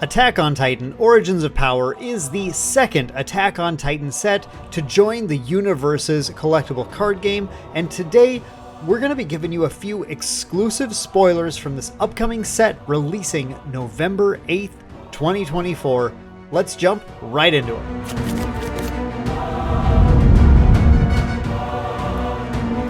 Attack on Titan Origins of Power is the second Attack on Titan set to join the UNIVERSUS collectible card game, and today we're going to be giving you a few exclusive spoilers from this upcoming set releasing November 8th, 2024. Let's jump right into it.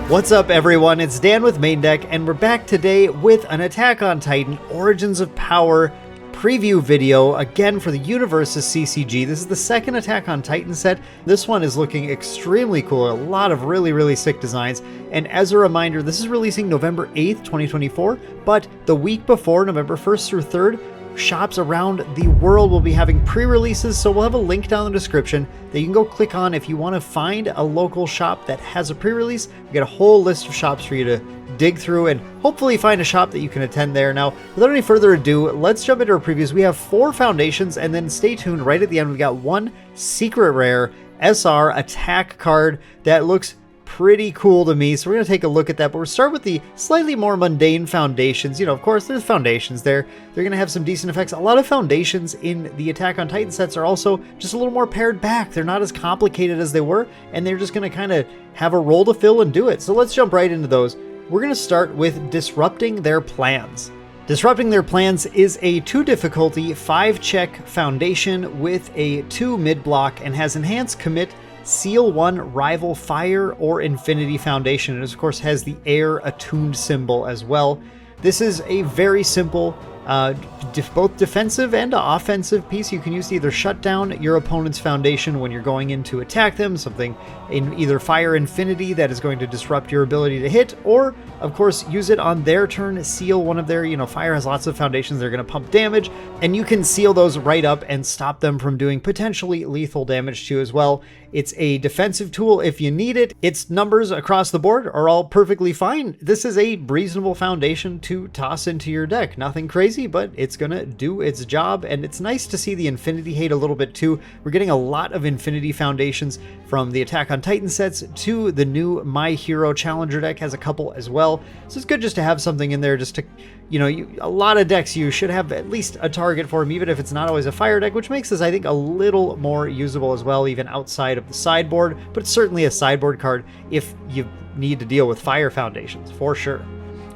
What's up everyone, it's Dan with Maindeck, and we're back today with an Attack on Titan Origins of Power preview video, again for the Universus CCG. This is the second Attack on Titan set. This one is looking extremely cool, a lot of really sick designs, and as a reminder, this is releasing November 8th, 2024, but the week before, November 1st through 3rd, shops around the world will be having pre-releases, so we'll have a link down in the description that you can go click on if you want to find a local shop that has a pre-release. We get a whole list of shops for you to dig through and hopefully find a shop that you can attend there. Now, without any further ado, let's jump into our previews. We have 4 foundations, and then stay tuned, right at the end we've got one secret rare SR attack card that looks pretty cool to me, so we're going to take a look at that. But we'll start with the slightly more mundane foundations. You know, of course, there's foundations there. They're going to have some decent effects. A lot of foundations in the Attack on Titan sets are also just a little more pared back. They're not as complicated as they were, and they're just going to kind of have a role to fill and do it. So let's jump right into those. We're going to start with Disrupting Their Plans. Disrupting Their Plans is a 2 difficulty, 5 check foundation with a 2 mid block and has enhanced commit, Seal 1, Rival, Fire, or Infinity Foundation. It of course has the air attuned symbol as well. This is a very simple both defensive and offensive piece. You can use to either shut down your opponent's foundation when you're going in to attack them, something in either Fire Infinity that is going to disrupt your ability to hit, or of course use it on their turn, seal one of their, Fire has lots of foundations, they're going to pump damage, and you can seal those right up and stop them from doing potentially lethal damage to you as well. It's a defensive tool if you need it. Its numbers across the board are all perfectly fine. This is a reasonable foundation to toss into your deck. Nothing crazy, but it's gonna do its job, and it's nice to see the Infinity hate a little bit too. We're getting a lot of Infinity foundations from the Attack on Titan sets to the new My Hero Challenger deck has a couple as well. So it's good just to have something in there just to, a lot of decks you should have at least a target for them, even if it's not always a fire deck, which makes this, I think, a little more usable as well, even outside of the sideboard, but it's certainly a sideboard card if you need to deal with fire foundations, for sure.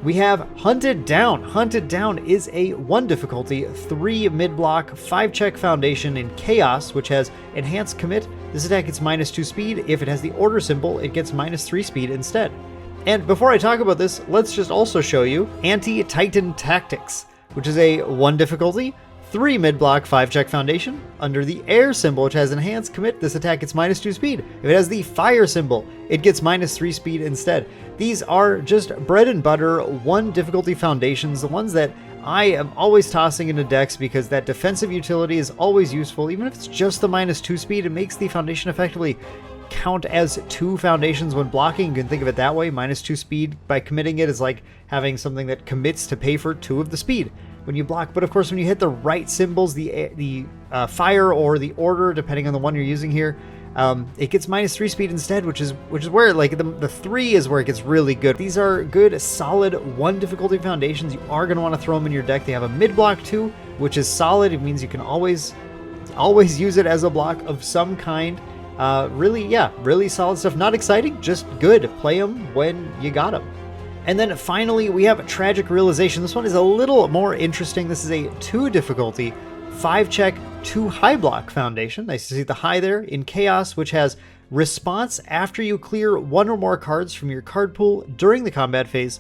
We have Hunted Down. Hunted Down is a 1 difficulty, 3 mid block, 5 check foundation in Chaos, which has enhanced commit. This attack gets -2 speed. If it has the order symbol, it gets -3 speed instead. And before I talk about this, let's just also show you Anti-Titan Tactics, which is a 1 difficulty, 3 mid block, 5 check foundation. Under the air symbol, which has enhanced commit, this attack gets -2 speed. If it has the fire symbol, it gets -3 speed instead. These are just bread and butter 1 difficulty foundations, the ones that I am always tossing into decks because that defensive utility is always useful. Even if it's just the -2 speed, it makes the foundation effectively count as 2 foundations when blocking. You can think of it that way. -2 speed by committing it is like having something that commits to pay for 2 of the speed when you block. But of course, when you hit the right symbols, the fire or the order, depending on the one you're using here, it gets -3 speed instead, which is where like the 3 is where it gets really good. These are good, solid 1 difficulty foundations. You are going to want to throw them in your deck. They have a mid block too, which is solid. It means you can always use it as a block of some kind. Really solid stuff. Not exciting, just good. Play them when you got them. And then finally, we have TragicRealization. This one is a little more interesting. This is a 2 difficulty, 5 check, 2 high block foundation. Nice to see the high there in Chaos, which has response after you clear 1 or more cards from your card pool during the combat phase.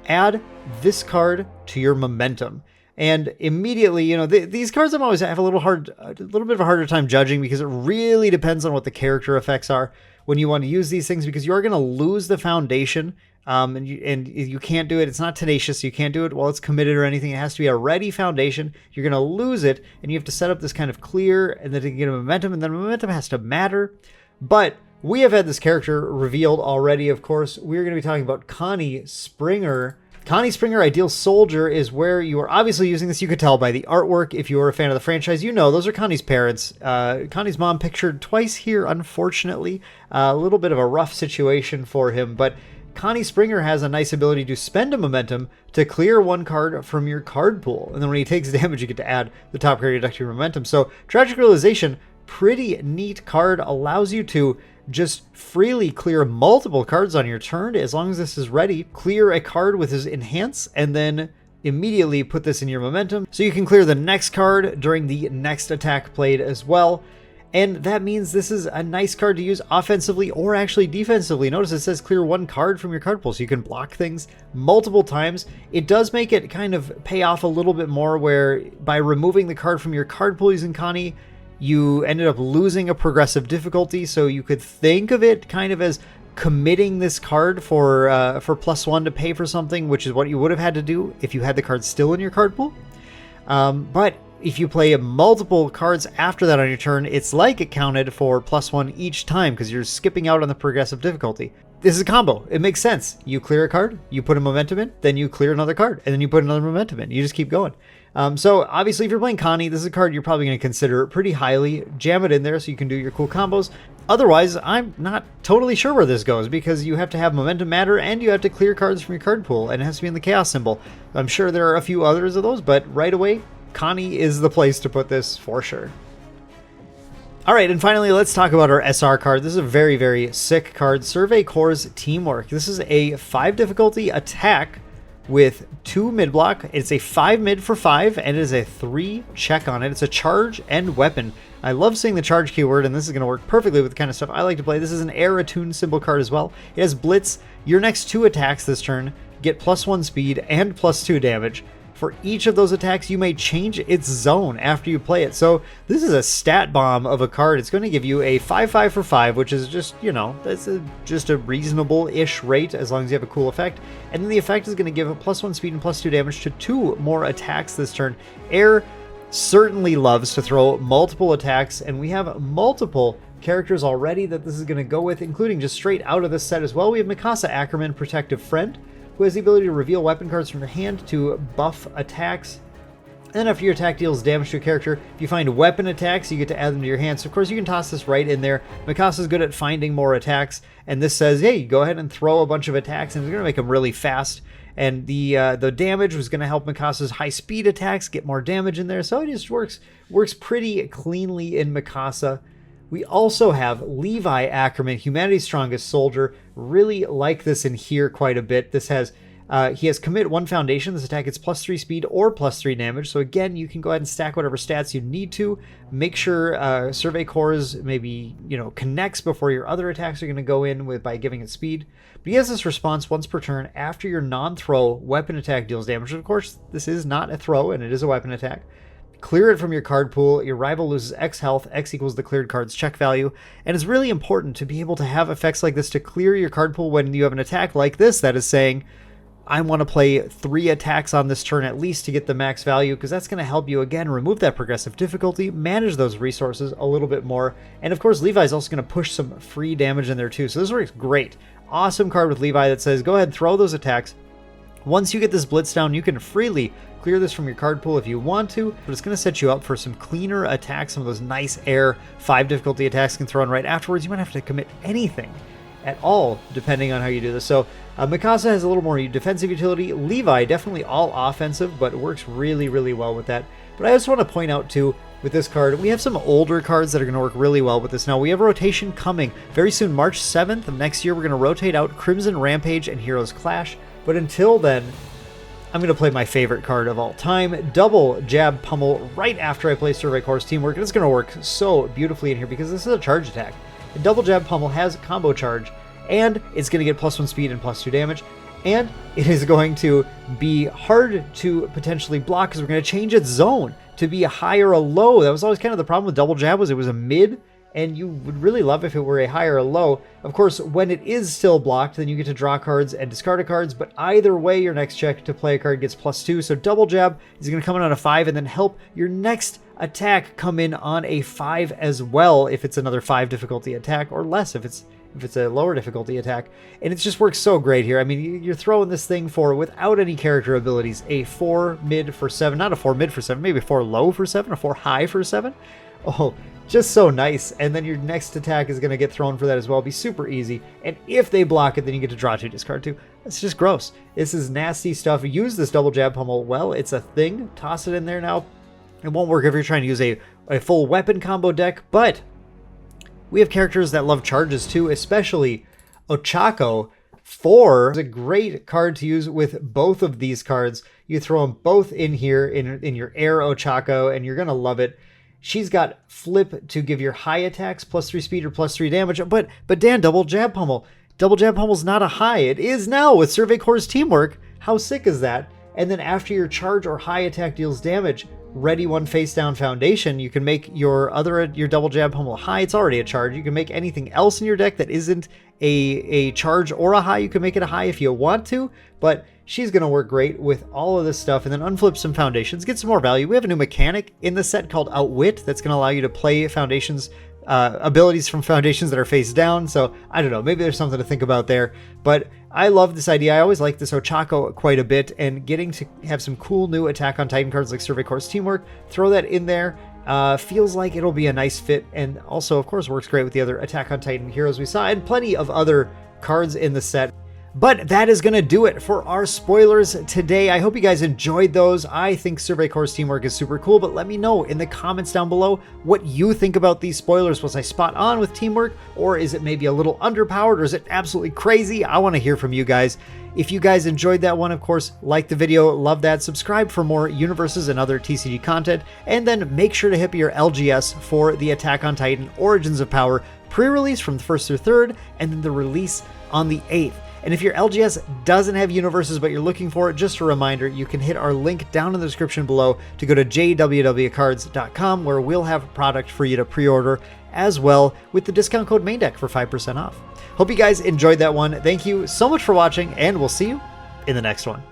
Add this card to your momentum. And immediately, these cards I always have a little bit of a harder time judging because it really depends on what the character effects are when you want to use these things, because you are going to lose the foundation, and you can't do it. It's not tenacious. You can't do it while it's committed or anything. It has to be a ready foundation. You're going to lose it, and you have to set up this kind of clear, and then to get a momentum, and then momentum has to matter. But we have had this character revealed already, of course. We're going to be talking about Connie Springer. Connie Springer, Ideal Soldier, is where you are obviously using this. You could tell by the artwork. If you are a fan of the franchise, those are Connie's parents. Connie's mom pictured twice here, unfortunately. A little bit of a rough situation for him, but Connie Springer has a nice ability to spend a momentum to clear one card from your card pool. And then when he takes damage, you get to add the top card you deduct to your momentum. So Tragic Realization, pretty neat card, allows you to just freely clear multiple cards on your turn. As long as this is ready, clear a card with his Enhance, and then immediately put this in your momentum. So you can clear the next card during the next attack played as well. And that means this is a nice card to use offensively or actually defensively. Notice it says clear one card from your card pool, so you can block things multiple times. It does make it kind of pay off a little bit more, where by removing the card from your card pool using Connie, you ended up losing a progressive difficulty. So you could think of it kind of as committing this card for +1 to pay for something, which is what you would have had to do if you had the card still in your card pool. But if you play multiple cards after that on your turn, it's like it counted for +1 each time because you're skipping out on the progressive difficulty. This is a combo. It makes sense. You clear a card, you put a momentum in, then you clear another card, and then you put another momentum in. You just keep going. So obviously if you're playing Connie, this is a card you're probably going to consider pretty highly. Jam it in there so you can do your cool combos. Otherwise, I'm not totally sure where this goes, because you have to have momentum matter and you have to clear cards from your card pool, and it has to be in the chaos symbol. I'm sure there are a few others of those, but right away, Connie is the place to put this for sure. All right, and finally, let's talk about our SR card. This is a very, very sick card, Survey Corps' Teamwork. This is a 5 difficulty attack with 2 mid block. It's a 5 mid for 5, and it is a 3 check on it. It's a charge and weapon. I love seeing the charge keyword, and this is going to work perfectly with the kind of stuff I like to play. This is an air attuned symbol card as well. It has Blitz. Your next 2 attacks this turn get +1 speed and +2 damage. For each of those attacks, you may change its zone after you play it. So this is a stat bomb of a card. It's going to give you a 5/5 for 5, which is just, you know, that's just a reasonable-ish rate as long as you have a cool effect. And then the effect is going to give a +1 speed and +2 damage to 2 more attacks this turn. Air certainly loves to throw multiple attacks, and we have multiple characters already that this is going to go with, including just straight out of this set as well. We have Mikasa Ackerman, Protective Friend, who has the ability to reveal weapon cards from your hand to buff attacks. And then after your attack deals damage to a character, if you find weapon attacks, you get to add them to your hand. So of course you can toss this right in there. Mikasa's good at finding more attacks, and this says, hey, go ahead and throw a bunch of attacks, and it's going to make them really fast. And the damage was going to help Mikasa's high speed attacks get more damage in there. So it just works pretty cleanly in Mikasa. We also have Levi Ackerman, Humanity's Strongest Soldier. Really like this in here quite a bit. This has he has Commit 1 Foundation. This attack gets +3 speed or +3 damage. So again, you can go ahead and stack whatever stats you need to. Make sure Survey Corps maybe, you know, connects before your other attacks are going to go in with by giving it speed. But he has this response once per turn after your non-throw weapon attack deals damage. Of course, this is not a throw, and it is a weapon attack. Clear it from your card pool. Your rival loses X health. X equals the cleared card's check value. And it's really important to be able to have effects like this to clear your card pool when you have an attack like this that is saying, I want to play 3 attacks on this turn at least to get the max value, because that's going to help you, again, remove that progressive difficulty, manage those resources a little bit more. And of course, Levi's also going to push some free damage in there too. So this works great. Awesome card with Levi that says, go ahead and throw those attacks. Once you get this blitz down, you can freely clear this from your card pool if you want to, but it's going to set you up for some cleaner attacks. Some of those nice air 5 difficulty attacks can throw in right afterwards. You might have to commit anything at all, depending on how you do this. So Mikasa has a little more defensive utility. Levi, definitely all offensive, but works really, really well with that. But I also want to point out too, with this card, we have some older cards that are going to work really well with this. Now, we have a rotation coming very soon. March 7th of next year, we're going to rotate out Crimson Rampage and Heroes Clash. But until then, I'm going to play my favorite card of all time, Double Jab Pummel, right after I play Survey Corps' Teamwork. And it's going to work so beautifully in here because this is a charge attack. And Double Jab Pummel has combo charge, and it's going to get +1 speed and +2 damage. And it is going to be hard to potentially block because we're going to change its zone to be a high or a low. That was always kind of the problem with Double Jab, was it was a mid, and you would really love if it were a high or a low. Of course, when it is still blocked, then you get to draw cards and discard cards, but either way, your next check to play a card gets +2. So Double Jab is going to come in on a 5 and then help your next attack come in on a 5 as well if it's another 5 difficulty attack, or less if it's a lower difficulty attack. And it just works so great here. I mean, you're throwing this thing for, without any character abilities, a 4 mid for 7, not a 4 mid for 7, maybe a 4 low for 7, a 4 high for 7. Oh, just so nice. And then your next attack is going to get thrown for that as well. It'll be super easy. And if they block it, then you get to draw 2, discard 2. It's just gross. This is nasty stuff. Use this double jab pummel well. It's a thing. Toss it in there now. It won't work if you're trying to use a full weapon combo deck, but we have characters that love charges too, especially Ochako. 4 is a great card to use with both of these cards. You throw them both in here in your air Ochako, and you're going to love it. She's got flip to give your high attacks +3 speed or +3 damage. But Dan, double jab pummel. Double jab pummel's not a high. It is now with Survey Corps Teamwork. How sick is that? And then after your charge or high attack deals damage, ready 1 face down foundation. You can make your double jab pummel high. It's already a charge. You can make anything else in your deck that isn't a charge or a high. You can make it a high if you want to, but she's going to work great with all of this stuff. And then unflip some foundations, get some more value. We have a new mechanic in the set called Outwit that's going to allow you to play foundations, abilities from foundations that are face down. So I don't know, maybe there's something to think about there, but I love this idea. I always like this Ochako quite a bit, and getting to have some cool new Attack on Titan cards like Survey Corps Teamwork, throw that in there. Feels like it'll be a nice fit, and also, of course, works great with the other Attack on Titan heroes we saw, and plenty of other cards in the set. But that is going to do it for our spoilers today. I hope you guys enjoyed those. I think Survey Corps Teamwork is super cool, but let me know in the comments down below what you think about these spoilers. Was I spot on with Teamwork, or is it maybe a little underpowered, or is it absolutely crazy? I want to hear from you guys. If you guys enjoyed that one, of course, like the video, love that, subscribe for more Universes and other TCG content, and then make sure to hit your LGS for the Attack on Titan Origins of Power pre-release from the 1st through 3rd, and then the release on the 8th. And if your LGS doesn't have Universes but you're looking for it, just a reminder, you can hit our link down in the description below to go to jwwcards.com, where we'll have a product for you to pre-order as well with the discount code Maindeck for 5% off. Hope you guys enjoyed that one. Thank you so much for watching, and we'll see you in the next one.